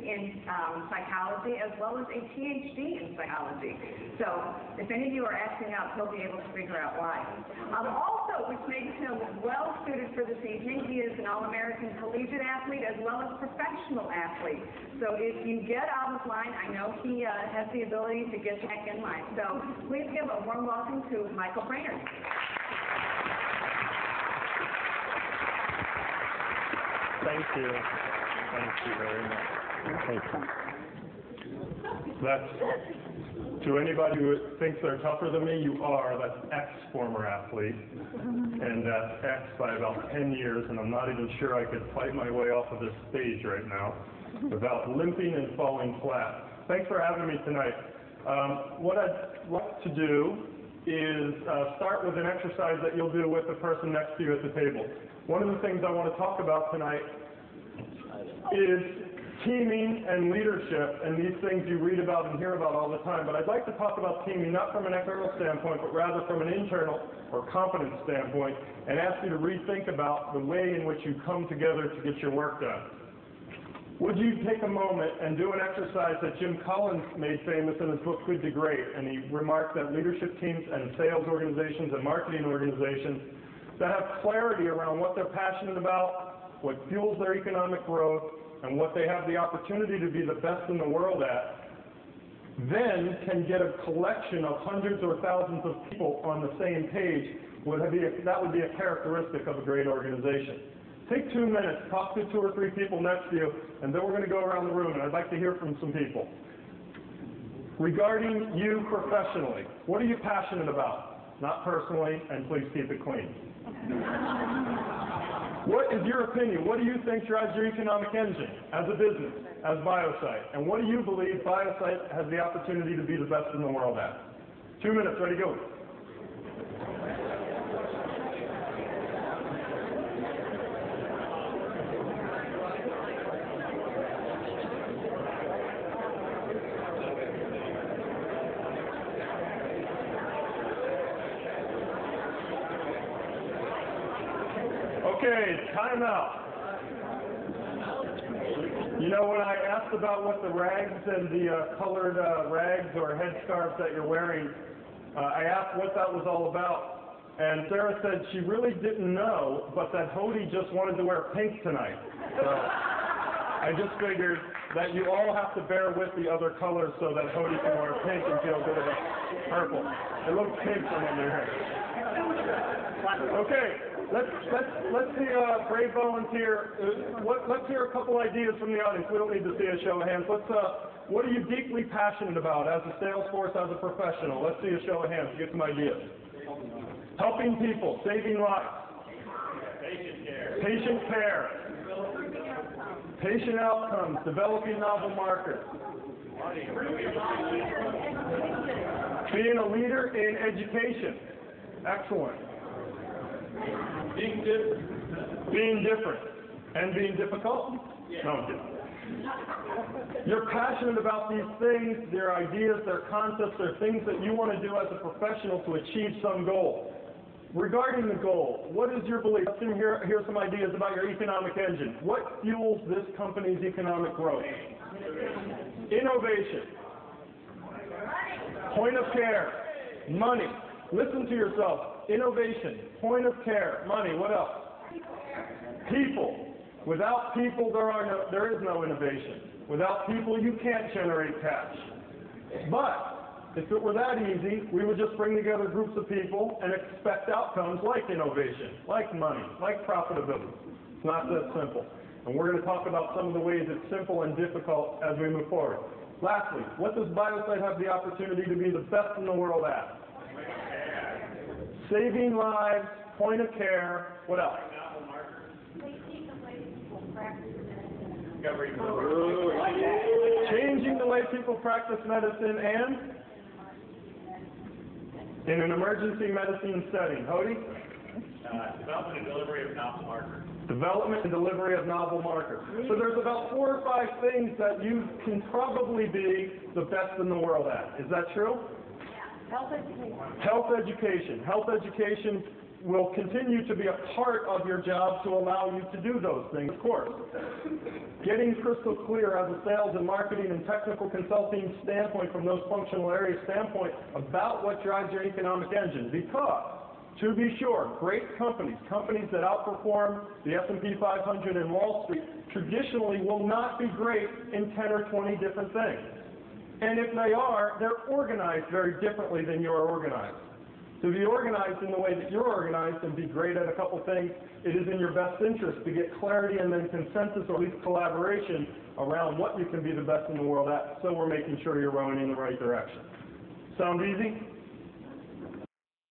in psychology as well as a PhD in psychology. So if any of you are acting out, he'll be able to figure out why. Also, which makes him well suited for this evening, he is an All-American collegiate athlete as well as professional athlete. So if you get out of line, I know he has the ability to get back in line. So please give a warm welcome to Michael Brainerd. Thank you. Thank you very much. Thank you. That's, to anybody who thinks they're tougher than me, you are. That's ex-former athlete. And that's ex by about 10 years, and I'm not even sure I could fight my way off of this stage right now without limping and falling flat. Thanks for having me tonight. What I'd like to do is start with an exercise that you'll do with the person next to you at the table. One of the things I want to talk about tonight is teaming and leadership, and these things you read about and hear about all the time. But I'd like to talk about teaming not from an external standpoint, but rather from an internal or competence standpoint, and ask you to rethink about the way in which you come together to get your work done. Would you take a moment and do an exercise that Jim Collins made famous in his book, Good to Great, and he remarked that leadership teams and sales organizations and marketing organizations that have clarity around what they're passionate about, what fuels their economic growth, and what they have the opportunity to be the best in the world at, then can get a collection of hundreds or thousands of people on the same page. That would be a characteristic of a great organization. Take 2 minutes, talk to 2 or 3 people next to you, and then we're going to go around the room, and I'd like to hear from some people. Regarding you professionally, what are you passionate about? Not personally, and please keep it clean. What is your opinion? What do you think drives your economic engine as a business, as Biosite? And what do you believe Biosite has the opportunity to be the best in the world at? 2 minutes, ready, go. Okay, time out. You know, when I asked about what the rags and the colored rags or headscarves that you're wearing, I asked what that was all about. And Sarah said she really didn't know, but that Hody just wanted to wear pink tonight. So I just figured that you all have to bear with the other colors so that Hody can wear pink and feel good about purple. It looks pink from under here. Okay. Let's see a brave volunteer. Let's hear a couple ideas from the audience. We don't need to see a show of hands. What are you deeply passionate about as a sales force, as a professional? Let's see a show of hands to get some ideas. Helping people, saving lives. Patient care. Patient outcomes, developing novel markets. Being a leader in education. Excellent. Being different. And being difficult? No. You're passionate about these things, their ideas, their concepts, their things that you want to do as a professional to achieve some goal. Regarding the goal, what is your belief? Let's hear some ideas about your economic engine. What fuels this company's economic growth? Innovation. Point of care. Money. Listen to yourself. Innovation, point of care, money, what else? People. Without people, there is no innovation. Without people, you can't generate cash. But if it were that easy, we would just bring together groups of people and expect outcomes like innovation, like money, like profitability. It's not that simple. And we're going to talk about some of the ways it's simple and difficult as we move forward. Lastly, what does Biosite have the opportunity to be the best in the world at? Saving lives, point of care, what else? Changing the way people practice medicine and in an emergency medicine setting. Hody? Development and delivery of novel markers. Development and delivery of novel markers. So there's about 4 or 5 things that you can probably be the best in the world at. Is that true? Health education. Health education. Health education will continue to be a part of your job to allow you to do those things, of course. Getting crystal clear as a sales and marketing and technical consulting standpoint from those functional areas standpoint about what drives your economic engine. Because, to be sure, great companies, companies that outperform the S&P 500 and Wall Street, traditionally will not be great in 10 or 20 different things. And if they are, they're organized very differently than you are organized. To be organized in the way that you're organized and be great at a couple things, it is in your best interest to get clarity and then consensus or at least collaboration around what you can be the best in the world at, so we're making sure you're rowing in the right direction. Sound easy?